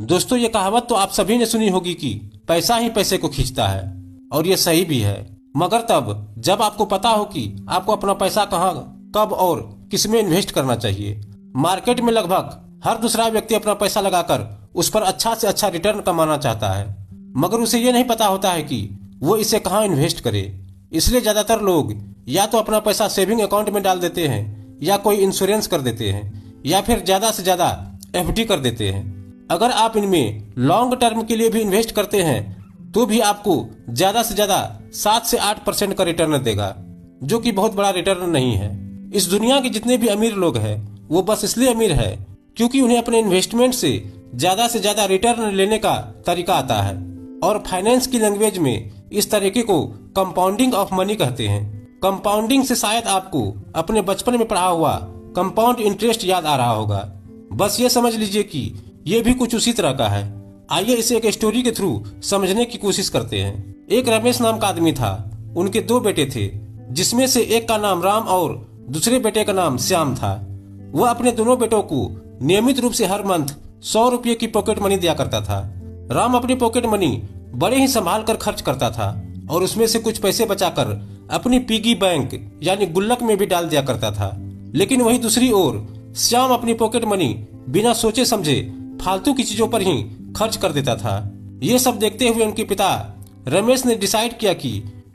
दोस्तों, ये कहावत तो आप सभी ने सुनी होगी कि पैसा ही पैसे को खींचता है, और ये सही भी है। मगर तब जब आपको पता हो कि आपको अपना पैसा कहाँ, कब और किसमें इन्वेस्ट करना चाहिए। मार्केट में लगभग हर दूसरा व्यक्ति अपना पैसा लगाकर उस पर अच्छा से अच्छा रिटर्न कमाना चाहता है, मगर उसे ये नहीं पता होता है कि वो इसे कहाँ इन्वेस्ट करे। इसलिए ज्यादातर लोग या तो अपना पैसा सेविंग अकाउंट में डाल देते हैं, या कोई इंश्योरेंस कर देते हैं, या फिर ज्यादा से ज्यादा एफडी कर देते हैं। अगर आप इनमें लॉन्ग टर्म के लिए भी इन्वेस्ट करते हैं तो भी आपको ज्यादा से ज्यादा 7 से 8% का रिटर्न देगा, जो कि बहुत बड़ा रिटर्न नहीं है। इस दुनिया के जितने भी अमीर लोग हैं वो बस इसलिए अमीर है क्योंकि उन्हें अपने इन्वेस्टमेंट से ज्यादा रिटर्न लेने का तरीका आता है। और फाइनेंस की लैंग्वेज में इस तरीके को कंपाउंडिंग ऑफ मनी कहते हैं। कंपाउंडिंग से शायद आपको अपने बचपन में पढ़ा हुआ कंपाउंड इंटरेस्ट याद आ रहा होगा। बस ये समझ लीजिए कि ये भी कुछ उसी तरह का है। आइए इसे एक स्टोरी के थ्रू समझने की कोशिश करते हैं। एक रमेश नाम का आदमी था। उनके 2 बेटे थे, जिसमें से एक का नाम राम और दूसरे बेटे का नाम श्याम था। वह अपने दोनों बेटों को नियमित रूप से हर मंथ 100 रुपये की पॉकेट मनी दिया करता था। राम अपनी पॉकेट मनी बड़े ही संभाल कर खर्च करता था और उसमें से कुछ पैसे बचाकर अपनी पिगी बैंक यानी गुल्लक में भी डाल दिया करता था। लेकिन वहीं दूसरी ओर श्याम अपनी पॉकेट मनी बिना सोचे समझे फालतू की चीजों पर ही खर्च कर देता था। ये सब देखते हुए उनके पिता रमेश ने डिसाइड किया कि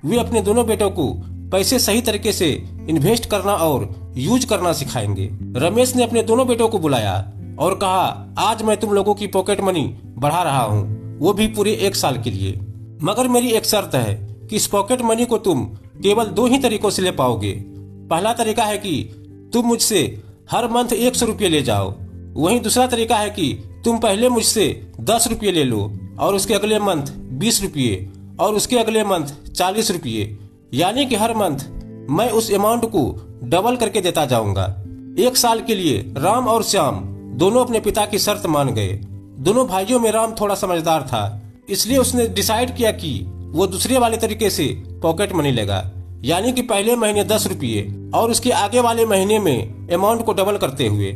वे अपने दोनों बेटों को पैसे सही तरीके से इन्वेस्ट करना और यूज करना सिखाएंगे। रमेश ने अपने दोनों बेटों को बुलाया और कहा, आज मैं तुम लोगों की पॉकेट मनी बढ़ा रहा हूँ, वो भी पूरे 1 साल के लिए। मगर मेरी एक शर्त है कि इस पॉकेट मनी को तुम केवल 2 ही तरीकों से ले पाओगे। पहला तरीका है कि तुम मुझसे हर मंथ 100 रुपये ले जाओ। वहीं दूसरा तरीका है कि तुम पहले मुझसे 10 रुपये ले लो और उसके अगले मंथ 20 रुपये और उसके अगले मंथ 40 रुपये, यानी कि हर मंथ मैं उस अमाउंट को डबल करके देता जाऊंगा। 1 साल के लिए राम और श्याम दोनों अपने पिता की शर्त मान गए। दोनों भाइयों में राम थोड़ा समझदार था, इसलिए उसने डिसाइड किया कि वो दूसरे वाले तरीके से पॉकेट मनी लेगा, यानी कि पहले महीने 10 रुपये और उसके आगे वाले महीने में अमाउंट को डबल करते हुए।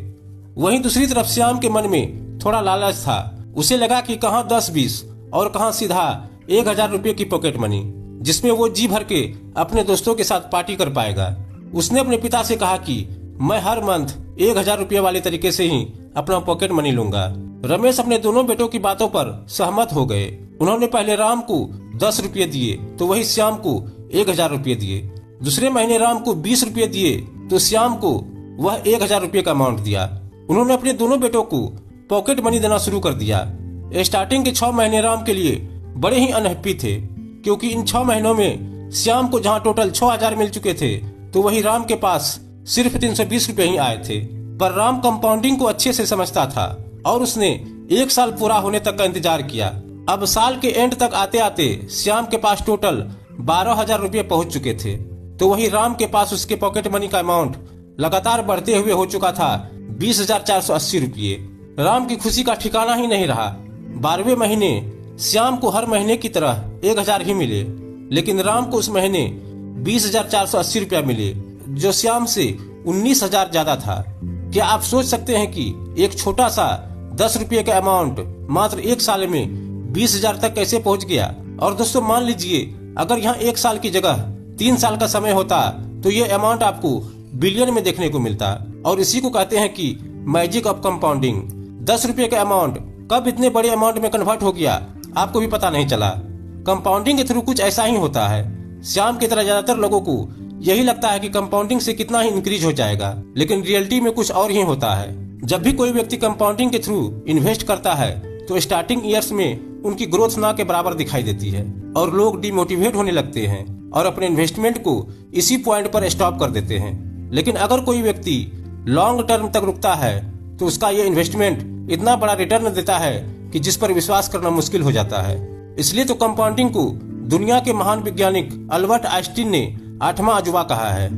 वहीं दूसरी तरफ श्याम के मन में थोड़ा लालच था। उसे लगा कि कहाँ 10-20 और कहाँ सीधा 1000 रुपये की पॉकेट मनी, जिसमें वो जी भर के अपने दोस्तों के साथ पार्टी कर पाएगा। उसने अपने पिता से कहा कि मैं हर मंथ 1000 रुपये वाले तरीके से ही अपना पॉकेट मनी लूंगा। रमेश अपने दोनों बेटों की बातों पर सहमत हो गए। उन्होंने पहले राम को 10 रुपये दिए तो वही श्याम को 1000 रुपये दिए। दूसरे महीने राम को 20 रुपये दिए तो श्याम को वह 1000 रुपये का अमाउंट दिया। उन्होंने अपने दोनों बेटों को पॉकेट मनी देना शुरू कर दिया। स्टार्टिंग के 6 महीने राम के लिए बड़े ही अनहैप्पी थे, क्योंकि इन 6 महीनों में श्याम को जहां टोटल 6000 मिल चुके थे तो वही राम के पास सिर्फ 320 रुपये ही आए थे। पर राम कंपाउंडिंग को अच्छे से समझता था और उसने 1 साल पूरा होने तक का इंतजार किया। अब साल के एंड तक आते आते श्याम के पास टोटल 12,000 रुपये पहुंच चुके थे, तो वही राम के पास उसके पॉकेट मनी का अमाउंट लगातार बढ़ते हुए हो चुका था 20,480 रुपये। राम की खुशी का ठिकाना ही नहीं रहा। 12वें महीने श्याम को हर महीने की तरह 1000 ही मिले, लेकिन राम को उस महीने 20,480 रुपया मिले, जो श्याम से 19,000 ज्यादा था। क्या आप सोच सकते हैं कि एक छोटा सा 10 रुपये का अमाउंट मात्र 1 साल में 20,000 तक कैसे पहुंच गया। और दोस्तों, मान लीजिए अगर यहाँ 1 साल की जगह 3 साल का समय होता तो ये अमाउंट आपको बिलियन में देखने को मिलता। और इसी को कहते हैं कि मैजिक ऑफ कंपाउंडिंग। 10 रुपये का अमाउंट कब इतने बड़े अमाउंट में कन्वर्ट हो गया आपको भी पता नहीं चला। कंपाउंडिंग के थ्रू कुछ ऐसा ही होता है। श्याम की तरह ज्यादातर लोगों को यही लगता है कि कंपाउंडिंग से कितना ही इंक्रीज हो जाएगा, लेकिन रियलिटी में कुछ और ही होता है। जब भी कोई व्यक्ति कंपाउंडिंग के थ्रू इन्वेस्ट करता है तो स्टार्टिंग ईयर्स में उनकी ग्रोथ ना के बराबर दिखाई देती है और लोग डिमोटिवेट होने लगते हैं और अपने इन्वेस्टमेंट को इसी पॉइंट पर स्टॉप कर देते हैं। लेकिन अगर कोई व्यक्ति लॉन्ग टर्म तक रुकता है तो उसका ये इन्वेस्टमेंट इतना बड़ा रिटर्न देता है कि जिस पर विश्वास करना मुश्किल हो जाता है। इसलिए तो कंपाउंडिंग को दुनिया के महान वैज्ञानिक अल्बर्ट आइंस्टीन ने 8वां अजूबा कहा है।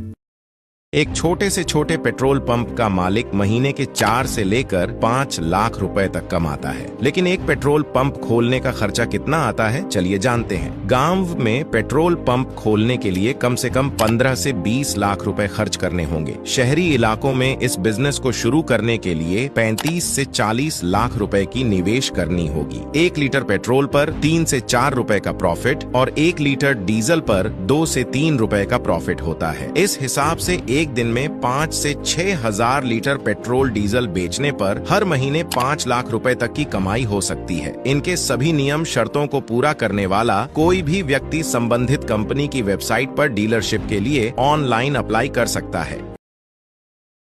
एक छोटे से छोटे पेट्रोल पंप का मालिक महीने के 4 से लेकर 5 लाख रुपए तक कमाता है। लेकिन एक पेट्रोल पंप खोलने का खर्चा कितना आता है, चलिए जानते हैं। गांव में पेट्रोल पंप खोलने के लिए कम से कम 15 से 20 लाख रुपए खर्च करने होंगे। शहरी इलाकों में इस बिजनेस को शुरू करने के लिए 35 से 40 लाख रुपए की निवेश करनी होगी। 1 लीटर पेट्रोल पर 3 से 4 रुपए का प्रॉफिट और 1 लीटर डीजल पर 2 से 3 रुपए का प्रॉफिट होता है। इस हिसाब से एक दिन में 5 से 6 हजार लीटर पेट्रोल डीजल बेचने पर हर महीने 5 लाख रुपए तक की कमाई हो सकती है। इनके सभी नियम शर्तों को पूरा करने वाला कोई भी व्यक्ति संबंधित कंपनी की वेबसाइट पर डीलरशिप के लिए ऑनलाइन अप्लाई कर सकता है।